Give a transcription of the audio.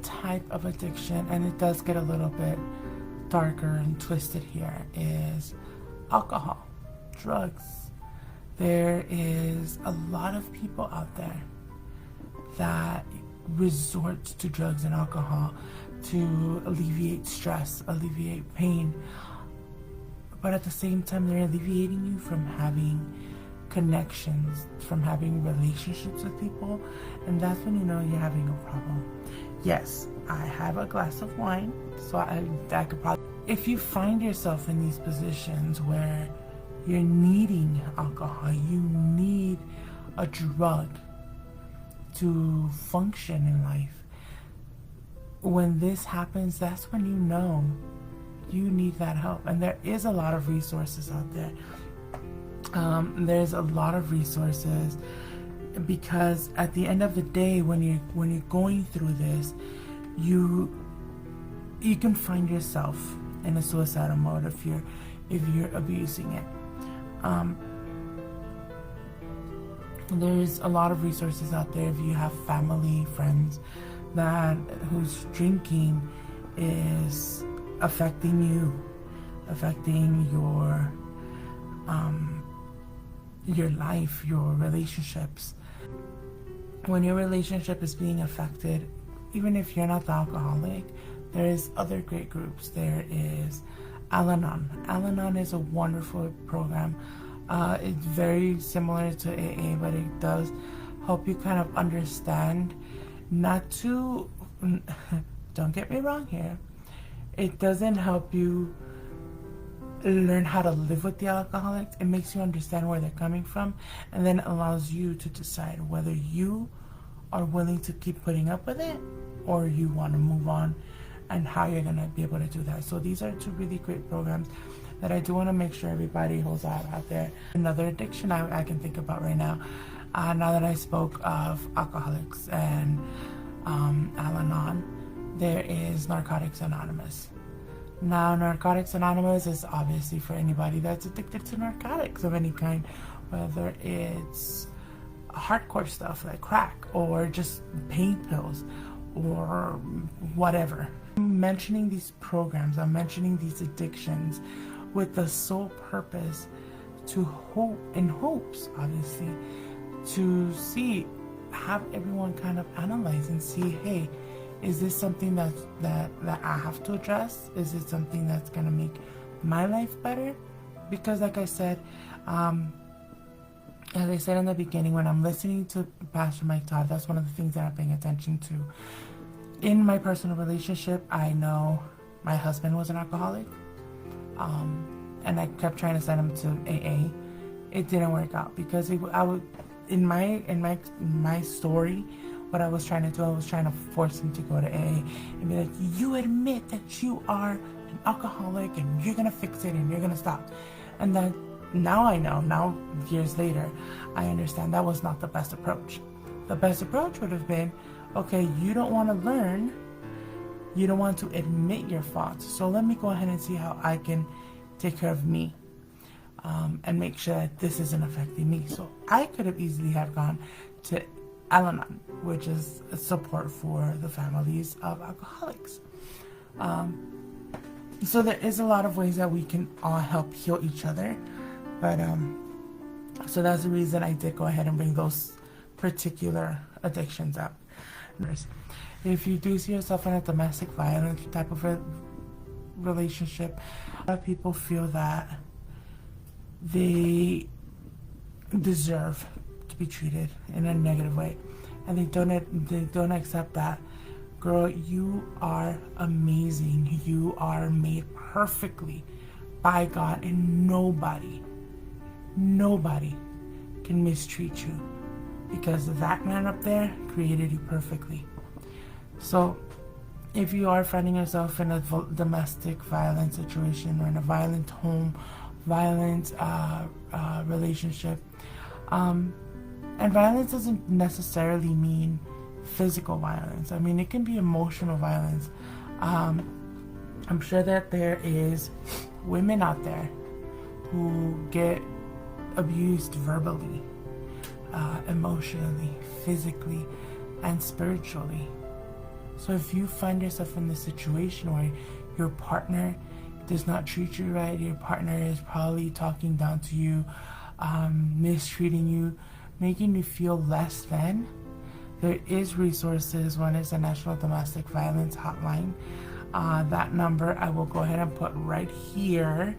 type of addiction, and it does get a little bit darker and twisted here, is alcohol, drugs. There is a lot of people out there that resort to drugs and alcohol to alleviate stress, alleviate pain, but at the same time they're alleviating you from having connections, from having relationships with people, and that's when you know you're having a problem. Yes, I have a glass of wine, so I could probably... If you find yourself in these positions where you're needing alcohol, you need a drug to function in life, when this happens, that's when you know you need that help. And there is a lot of resources out there. There's a lot of resources, because at the end of the day, when you're going through this, you can find yourself in a suicidal mode if you're abusing it. There's a lot of resources out there if you have family, friends whose drinking is affecting you, affecting your life, your relationships. When your relationship is being affected, even if you're not the alcoholic, there is other great groups. There is Al-Anon. Al-Anon is a wonderful program. It's very similar to AA, but it does help you kind of understand not to, don't get me wrong here, it doesn't help you learn how to live with the alcoholics. It makes you understand where they're coming from, and then allows you to decide whether you are willing to keep putting up with it or you want to move on, and how you're going to be able to do that. So these are two really great programs that I do want to make sure everybody holds out there. Another addiction I can think about right now, now that I spoke of alcoholics and Al-Anon, there is Narcotics Anonymous. Now, Narcotics Anonymous is obviously for anybody that's addicted to narcotics of any kind, whether it's hardcore stuff like crack or just pain pills or whatever. I'm mentioning these programs, I'm mentioning these addictions with the sole purpose to hope, in hopes, obviously, to have everyone kind of analyze and see, hey, is this something that I have to address? Is it something that's gonna make my life better? Because like I said, as I said in the beginning, when I'm listening to Pastor Mike Todd, that's one of the things that I'm paying attention to. In my personal relationship, I know my husband was an alcoholic, and I kept trying to send him to AA. It didn't work out because in my story, what I was trying to do, I was trying to force him to go to AA and be like, you admit that you are an alcoholic and you're gonna fix it and you're gonna stop. And then now I know, now years later, I understand that was not the best approach. The best approach would have been, okay, you don't want to learn, you don't want to admit your faults, so let me go ahead and see how I can take care of me, and make sure that this isn't affecting me. So I could have easily have gone to Al-Anon, which is support for the families of alcoholics. So there is a lot of ways that we can all help heal each other, but so that's the reason I did go ahead and bring those particular addictions up. If you do see yourself in a domestic violence type of relationship, a lot of people feel that they deserve to be treated in a negative way, and they don't accept that. Girl, you are amazing. You are made perfectly by God, and nobody can mistreat you, because that man up there created you perfectly. So if you are finding yourself in a domestic violence situation or in a violent home, violent relationship, and violence doesn't necessarily mean physical violence. I mean, it can be emotional violence. I'm sure that there is women out there who get abused So if you find yourself in this situation where your partner does not treat you right, your partner is probably talking down to you, mistreating you, making you feel less than, there is resources. One is the National Domestic Violence Hotline. That number I will go ahead and put right here